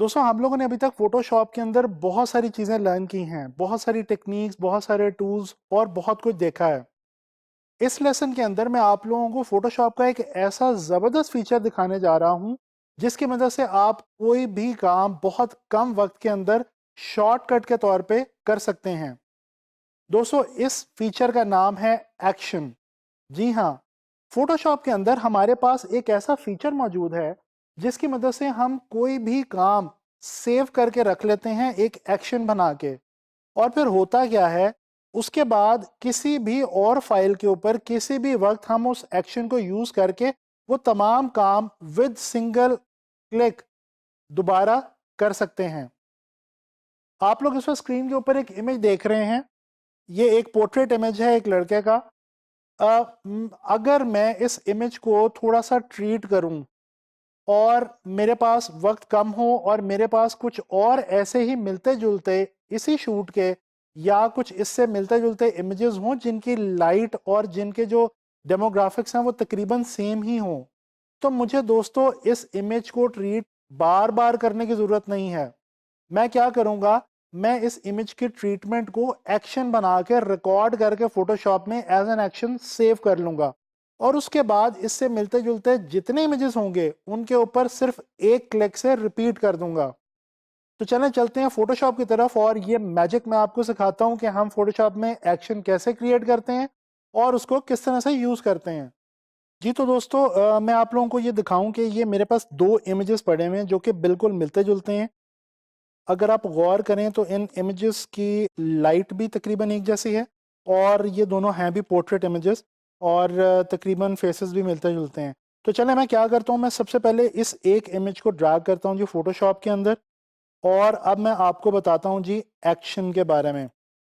दोस्तों हम लोगों ने अभी तक फोटोशॉप के अंदर बहुत सारी चीज़ें लर्न की हैं, बहुत सारी टेक्निक्स, बहुत सारे टूल्स और बहुत कुछ देखा है। इस लेसन के अंदर मैं आप लोगों को फोटोशॉप का एक ऐसा ज़बरदस्त फीचर दिखाने जा रहा हूं जिसकी मदद से आप कोई भी काम बहुत कम वक्त के अंदर शॉर्टकट के तौर पे कर सकते हैं। दोस्तों इस फीचर का नाम है एक्शन। जी हाँ, फोटोशॉप के अंदर हमारे पास एक ऐसा फीचर मौजूद है जिसकी मदद से हम कोई भी काम सेव करके रख लेते हैं एक एक्शन बना के। और फिर होता क्या है, उसके बाद किसी भी और फाइल के ऊपर किसी भी वक्त हम उस एक्शन को यूज करके वो तमाम काम विद सिंगल क्लिक दोबारा कर सकते हैं। आप लोग इस वक्त स्क्रीन के ऊपर एक इमेज देख रहे हैं। ये एक पोर्ट्रेट इमेज है एक लड़के का। अगर मैं इस इमेज को थोड़ा सा ट्रीट करूं और मेरे पास वक्त कम हो और मेरे पास कुछ और ऐसे ही मिलते जुलते इसी शूट के या कुछ इससे मिलते जुलते इमेजेस हों जिनकी लाइट और जिनके जो डेमोग्राफिक्स हैं वो तकरीबन सेम ही हों, तो मुझे दोस्तों इस इमेज को ट्रीट बार बार करने की ज़रूरत नहीं है। मैं क्या करूंगा, मैं इस इमेज की ट्रीटमेंट को एक्शन बना के रिकॉर्ड करके फोटोशॉप में एज एन एक्शन सेव कर लूंगा और उसके बाद इससे मिलते जुलते जितने इमेजेस होंगे उनके ऊपर सिर्फ एक क्लिक से रिपीट कर दूंगा। तो चलें चलते हैं फोटोशॉप की तरफ और ये मैजिक मैं आपको सिखाता हूं कि हम फोटोशॉप में एक्शन कैसे क्रिएट करते हैं और उसको किस तरह से यूज करते हैं। जी तो दोस्तों मैं आप लोगों को ये दिखाऊं कि ये मेरे पास दो इमेजेस पड़े हुए हैं जो कि बिल्कुल मिलते जुलते हैं। अगर आप गौर करें तो इन इमेजेस की लाइट भी तकरीबन एक जैसी है और ये दोनों हैं भी पोर्ट्रेट इमेजेस और तकरीबन फेसेस भी मिलते जुलते हैं। तो चले मैं क्या करता हूँ, मैं सबसे पहले इस एक इमेज को ड्रैग करता हूँ जी फोटोशॉप के अंदर और अब मैं आपको बताता हूँ जी एक्शन के बारे में।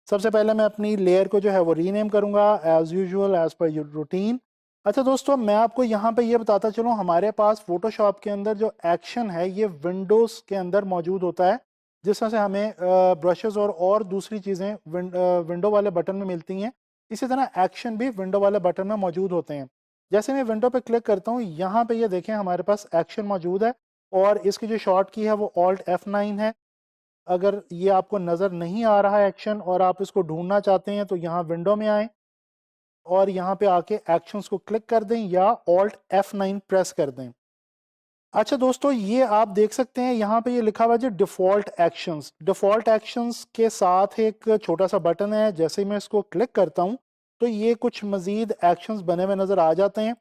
सबसे पहले मैं अपनी लेयर को जो है वो रीनेम करूँगा as usual as per routine. अच्छा दोस्तों मैं आपको यहाँ पे ये बताता चलूँ, हमारे पास फोटोशॉप के अंदर जो एक्शन है ये विंडोज़ के अंदर मौजूद होता है, जिस तरह से हमें ब्रशेस और दूसरी चीज़ें विंडो वाले बटन में मिलती हैं, इसी तरह एक्शन भी विंडो वाले बटन में मौजूद होते हैं। जैसे मैं विंडो पे क्लिक करता हूँ यहाँ पे ये देखें हमारे पास एक्शन मौजूद है और इसकी जो शॉर्ट की है वो ऑल्ट F9 है। अगर ये आपको नज़र नहीं आ रहा है एक्शन और आप इसको ढूंढना चाहते हैं तो यहाँ विंडो में आए और यहाँ पे आके एक्शंस को क्लिक कर दें या ऑल्ट F9 प्रेस कर दें। अच्छा दोस्तों ये आप देख सकते हैं यहाँ पे ये लिखा हुआ है डिफ़ॉल्ट एक्शंस। डिफ़ॉल्ट एक्शंस के साथ एक छोटा सा बटन है, जैसे ही मैं इसको क्लिक करता हूँ तो ये कुछ मज़ीद एक्शंस बने हुए नज़र आ जाते हैं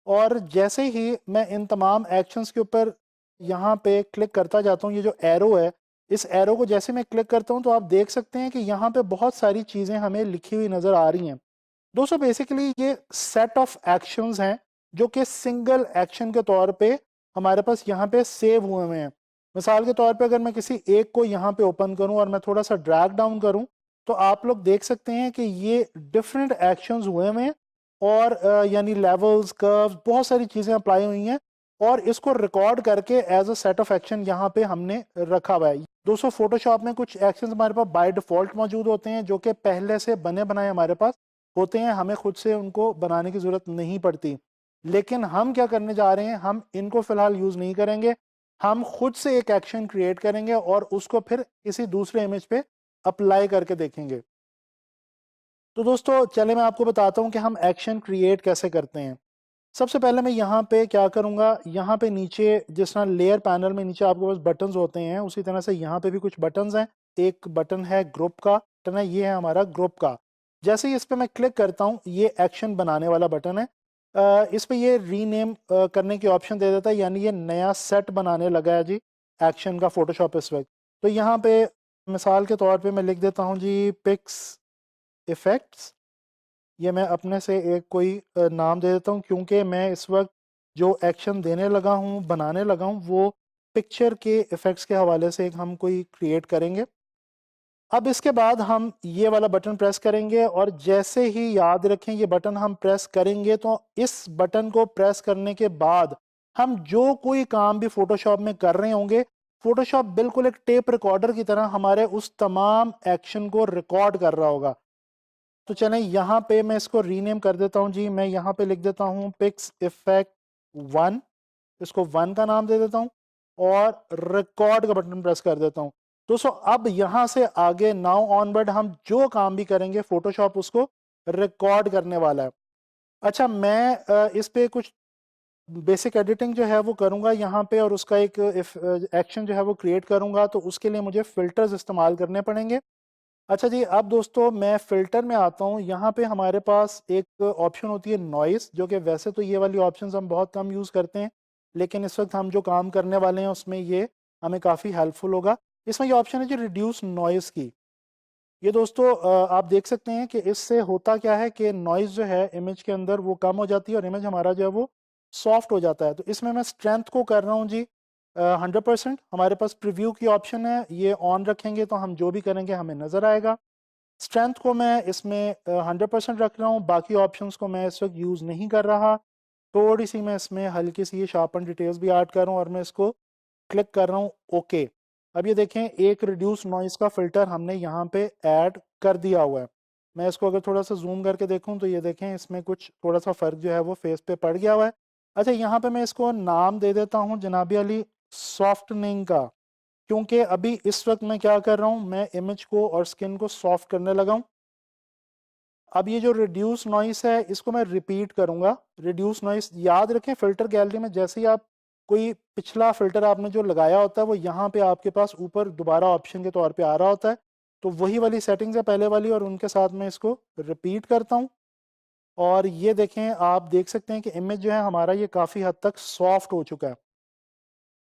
और जैसे ही मैं इन तमाम एक्शंस के ऊपर यहाँ पे क्लिक करता जाता हूँ, ये जो एरो है इस एरो को जैसे मैं क्लिक करता हूँ तो आप देख सकते हैं कि यहाँ पे बहुत सारी चीज़ें हमें लिखी हुई नज़र आ रही हैं। दोस्तों बेसिकली ये सेट ऑफ एक्शंस हैं जो कि सिंगल एक्शन के तौर पे हमारे पास यहाँ पे सेव हुए हुए हैं। मिसाल के तौर पे अगर मैं किसी एक को यहाँ पे ओपन करूँ और मैं थोड़ा सा ड्रैग डाउन करूँ तो आप लोग देख सकते हैं कि ये डिफरेंट एक्शंस हुए हुए हैं और यानी लेवल्स कर्व्स बहुत सारी चीज़ें अप्लाई हुई हैं और इसको रिकॉर्ड करके as a set of action यहाँ पे हमने रखा हुआ है। दोस्तों फोटोशॉप में कुछ एक्शंस हमारे पास बाय डिफॉल्ट मौजूद होते हैं जो कि पहले से बने बनाए हमारे पास होते हैं, हमें खुद से उनको बनाने की ज़रूरत नहीं पड़ती। लेकिन हम क्या करने जा रहे हैं, हम इनको फ़िलहाल यूज़ नहीं करेंगे, हम खुद से एक एक्शन क्रिएट करेंगे और उसको फिर किसी दूसरे इमेज पे अप्लाई करके देखेंगे। तो दोस्तों चले मैं आपको बताता हूँ कि हम एक्शन क्रिएट कैसे करते हैं। सबसे पहले मैं यहाँ पे क्या करूँगा, यहाँ पे नीचे जिस तरह लेयर पैनल में नीचे आपके पास बटन्स होते हैं उसी तरह से यहाँ पे भी कुछ बटन्स हैं। एक बटन है ग्रुप का, बटन है ये है हमारा ग्रुप का। जैसे ही इस पे मैं क्लिक करता हूँ ये एक्शन बनाने वाला बटन है। इस पे ये रीनेम करने की ऑप्शन दे देता है, यानी ये नया सेट बनाने लगा है जी एक्शन का फोटोशॉप इस वक्त। तो यहाँ पे मिसाल के तौर पे मैं लिख देता हूँ जी पिक्स इफेक्ट्स। ये मैं अपने से एक कोई नाम दे देता हूँ क्योंकि मैं इस वक्त जो एक्शन देने लगा हूँ बनाने लगा हूँ वो पिक्चर के इफ़ेक्ट्स के हवाले से एक हम कोई क्रिएट करेंगे। अब इसके बाद हम ये वाला बटन प्रेस करेंगे और जैसे ही याद रखें ये बटन हम प्रेस करेंगे तो इस बटन को प्रेस करने के बाद हम जो कोई काम भी फोटोशॉप में कर रहे होंगे, फोटोशॉप बिल्कुल एक टेप रिकॉर्डर की तरह हमारे उस तमाम एक्शन को रिकॉर्ड कर रहा होगा। तो चलें यहाँ पे मैं इसको रीनेम कर देता हूँ जी, मैं यहाँ पे लिख देता हूँ पिक्स इफेक्ट 1, इसको 1 का नाम दे देता हूँ। और रिकॉर्ड का बटन प्रेस कर देता हूं। दोस्तों अब यहां से आगे नाउ ऑनवर्ड हम जो काम भी करेंगे फोटोशॉप उसको रिकॉर्ड करने वाला है। अच्छा, मैं इस पे कुछ बेसिक एडिटिंग जो है वो करूंगा यहाँ पे, और उसका एक एक्शन जो है वो क्रिएट करूंगा, तो उसके लिए मुझे फिल्टर्स इस्तेमाल करने पड़ेंगे। अच्छा जी, अब दोस्तों मैं फिल्टर में आता हूँ। यहाँ पे हमारे पास एक ऑप्शन होती है नॉइस, जो कि वैसे तो ये वाली ऑप्शंस हम बहुत कम यूज़ करते हैं, लेकिन इस वक्त हम जो काम करने वाले हैं उसमें ये हमें काफ़ी हेल्पफुल होगा। इसमें ये ऑप्शन है जी रिड्यूस नॉइस की। ये दोस्तों आप देख सकते हैं कि इससे होता क्या है कि नॉइज़ जो है इमेज के अंदर वो कम हो जाती है और इमेज हमारा जो है वो सॉफ्ट हो जाता है। तो इसमें मैं स्ट्रेंथ को कर रहा हूँ जी 100%। हमारे पास प्रीव्यू की ऑप्शन है, ये ऑन रखेंगे तो हम जो भी करेंगे हमें नज़र आएगा। स्ट्रेंथ को मैं इसमें 100% रख रहा हूँ, बाकी ऑप्शंस को मैं इस वक्त यूज़ नहीं कर रहा। थोड़ी सी मैं इसमें हल्की सी शार्पन डिटेल्स भी ऐड कर रहा हूँ और मैं इसको क्लिक कर रहा हूँ ओके। अब ये देखें एक रिड्यूस नॉइस का फिल्टर हमने यहाँ पे ऐड कर दिया हुआ है। मैं इसको अगर थोड़ा सा जूम करके देखूँ तो ये देखें इसमें कुछ थोड़ा सा फ़र्क जो है वो फेस पे पड़ गया हुआ है। अच्छा, यहाँ पे मैं इसको नाम दे देता हूँ जनाबी अली सॉफ्टनिंग का, क्योंकि अभी इस वक्त मैं क्या कर रहा हूँ, मैं इमेज को और स्किन को सॉफ्ट करने लगा हूँ। अब ये जो रिड्यूस नॉइस है इसको मैं रिपीट करूंगा। रिड्यूस नॉइस याद रखें, फिल्टर गैलरी में जैसे ही आप कोई पिछला फिल्टर आपने जो लगाया होता है वो यहाँ पे आपके पास ऊपर दोबारा ऑप्शन के तौर पे आ रहा होता है, तो वही वाली सेटिंग्स है पहले वाली, और उनके साथ मैं इसको रिपीट करता हूँ। और ये देखें, आप देख सकते हैं कि इमेज जो है हमारा ये काफ़ी हद तक सॉफ्ट हो चुका है।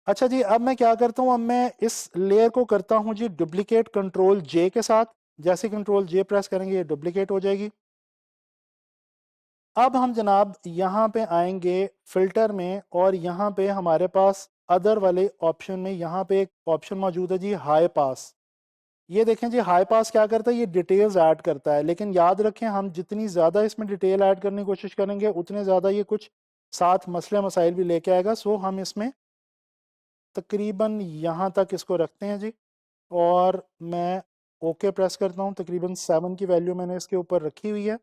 अच्छा जी, अब मैं क्या करता हूँ, अब मैं इस लेयर को करता हूँ जी डुप्लीकेट कंट्रोल जे के साथ। जैसे कंट्रोल जे प्रेस करेंगे ये डुप्लीकेट हो जाएगी। अब हम जनाब यहाँ पे आएंगे फिल्टर में, और यहाँ पे हमारे पास अदर वाले ऑप्शन में यहाँ पे एक ऑप्शन मौजूद है जी हाई पास। ये देखें जी, हाई पास क्या करता है, ये डिटेल्स ऐड करता है, लेकिन याद रखें हम जितनी ज़्यादा इसमें डिटेल ऐड करने की कोशिश करेंगे उतने ज़्यादा ये कुछ साथ मसले मसाइल भी लेके आएगा। सो हम इसमें तकरीबन यहाँ तक इसको रखते हैं जी, और मैं ओके प्रेस करता हूँ। तकरीबन 7 की वैल्यू मैंने इसके ऊपर रखी हुई है।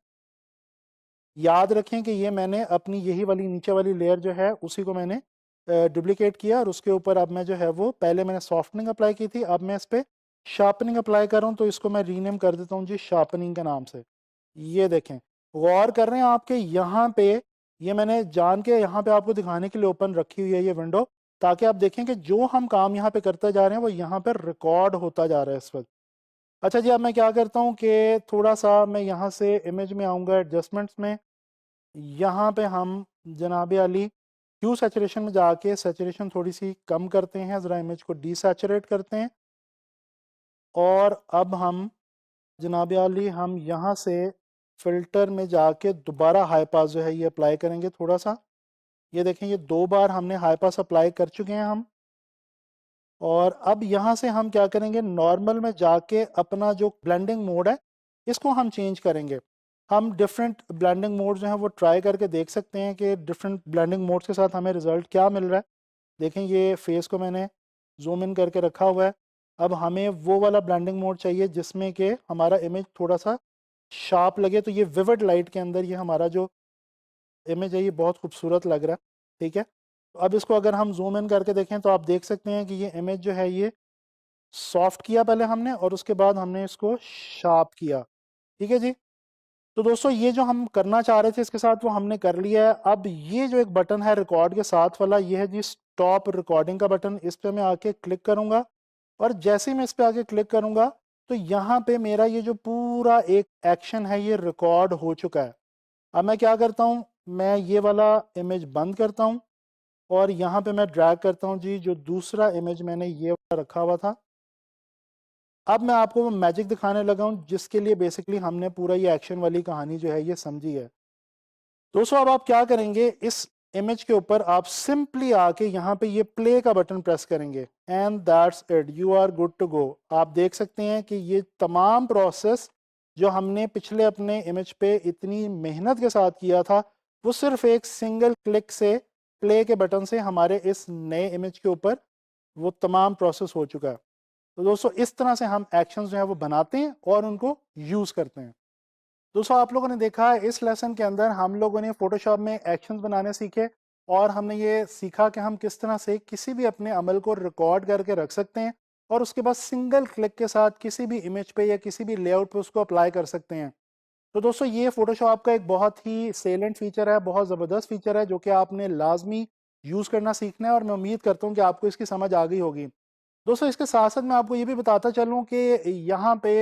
याद रखें कि ये मैंने अपनी यही वाली नीचे वाली लेयर जो है उसी को मैंने डुप्लीकेट किया, और उसके ऊपर अब मैं जो है वो पहले मैंने सॉफ्टनिंग अप्लाई की थी, अब मैं इस पर शार्पनिंग अप्लाई कर रहा हूँ। तो इसको मैं रीनेम कर देता हूँ जी शार्पनिंग के नाम से। ये देखें, गौर कर रहे हैं आपके यहाँ पे, ये मैंने जान के यहाँ पे आपको दिखाने के लिए ओपन रखी हुई है ये विंडो, ताकि आप देखें कि जो हम काम यहाँ पे करते जा रहे हैं वो यहाँ पर रिकॉर्ड होता जा रहा है इस वक्त। अच्छा जी, अब मैं क्या करता हूँ कि थोड़ा सा मैं यहाँ से इमेज में आऊँगा एडजस्टमेंट्स में। यहाँ पे हम जनाब अली ह्यू सैचुरेशन में जाके सैचुरेशन थोड़ी सी कम करते हैं, ज़रा इमेज को डीसैचुरेट करते हैं। और अब हम जनाब अली हम यहाँ से फिल्टर में जाके दोबारा हाई पास जो है ये अप्लाई करेंगे थोड़ा सा। ये देखें, ये 2 बार हमने हाई पास अप्लाई कर चुके हैं हम। और अब यहाँ से हम क्या करेंगे, नॉर्मल में जाके अपना जो ब्लेंडिंग मोड है इसको हम चेंज करेंगे। हम डिफरेंट ब्लेंडिंग मोड जो हैं वो ट्राई करके देख सकते हैं कि डिफरेंट ब्लेंडिंग मोड्स के साथ हमें रिजल्ट क्या मिल रहा है। देखें, ये फेस को मैंने जूम इन करके रखा हुआ है। अब हमें वो वाला ब्लेंडिंग मोड चाहिए जिसमें कि हमारा इमेज थोड़ा सा शार्प लगे। तो ये विविड लाइट के अंदर ये हमारा जो इमेज है ये बहुत खूबसूरत लग रहा है। ठीक है, तो अब इसको अगर हम जूम इन करके देखें तो आप देख सकते हैं कि ये इमेज जो है ये सॉफ्ट किया पहले हमने, और उसके बाद हमने इसको शार्प किया। ठीक है जी, तो दोस्तों ये जो हम करना चाह रहे थे इसके साथ वो हमने कर लिया है। अब ये जो एक बटन है रिकॉर्ड के साथ वाला, ये है जी स्टॉप रिकॉर्डिंग का बटन। इस पे मैं आके क्लिक करूंगा, और जैसे ही मैं इस पे आके क्लिक करूंगा तो यहाँ पे मेरा ये जो पूरा एक एक्शन है ये रिकॉर्ड हो चुका है। अब मैं क्या करता हूँ, मैं ये वाला इमेज बंद करता हूँ, और यहाँ पे मैं ड्रैग करता हूँ जी जो दूसरा इमेज मैंने ये वाला रखा हुआ था। अब मैं आपको वो मैजिक दिखाने लगा हूँ जिसके लिए बेसिकली हमने पूरा ये एक्शन वाली कहानी जो है ये समझी है। दोस्तों अब आप क्या करेंगे, इस इमेज के ऊपर आप सिंपली आके यहाँ पे ये प्ले का बटन प्रेस करेंगे, and that's it, you are good to go. आप देख सकते हैं कि ये तमाम प्रोसेस जो हमने पिछले अपने इमेज पे इतनी मेहनत के साथ किया था वो सिर्फ एक सिंगल क्लिक से प्ले के बटन से हमारे इस नए इमेज के ऊपर वो तमाम प्रोसेस हो चुका है। तो दोस्तों इस तरह से हम एक्शंस जो है वो बनाते हैं और उनको यूज़ करते हैं। दोस्तों आप लोगों ने देखा है इस लेसन के अंदर हम लोगों ने फोटोशॉप में एक्शंस बनाने सीखे। और हमने ये सीखा कि हम किस तरह से किसी भी अपने अमल को रिकॉर्ड करके रख सकते हैं और उसके बाद सिंगल क्लिक के साथ किसी भी इमेज पे या किसी भी लेआउट पे उसको अप्लाई कर सकते हैं। तो दोस्तों ये फोटोशॉप का एक बहुत ही सेलेंट फीचर है, बहुत ज़बरदस्त फीचर है जो कि आपने लाजमी यूज़ करना सीखना है और मैं उम्मीद करता हूँ कि आपको इसकी समझ आ गई होगी। दोस्तों इसके साथ साथ मैं आपको ये भी बताता चलूँ कि यहाँ पे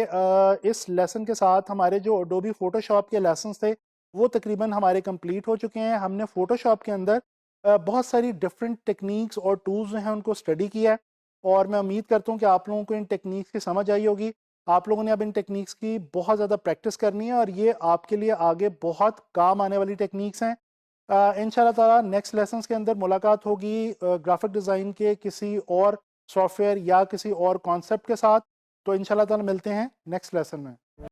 इस लेसन के साथ हमारे जो अडोबी फोटोशॉप के लेसन्स थे वो तकरीबन हमारे कंप्लीट हो चुके हैं। हमने फोटोशॉप के अंदर बहुत सारी डिफरेंट टेक्निक्स और टूल्स जो हैं उनको स्टडी किया है और मैं उम्मीद करता हूँ कि आप लोगों को इन टेक्निक्स की समझ आई होगी। आप लोगों ने अब इन टेक्निक्स की बहुत ज़्यादा प्रैक्टिस करनी है और ये आपके लिए आगे बहुत काम आने वाली टेक्निक्स हैं। इंशाल्लाह ताला नेक्स्ट लेसन्स के अंदर मुलाकात होगी ग्राफिक डिज़ाइन के किसी और सॉफ्टवेयर या किसी और कॉन्सेप्ट के साथ। तो इंशाल्लाह ताला मिलते हैं नेक्स्ट लेसन में।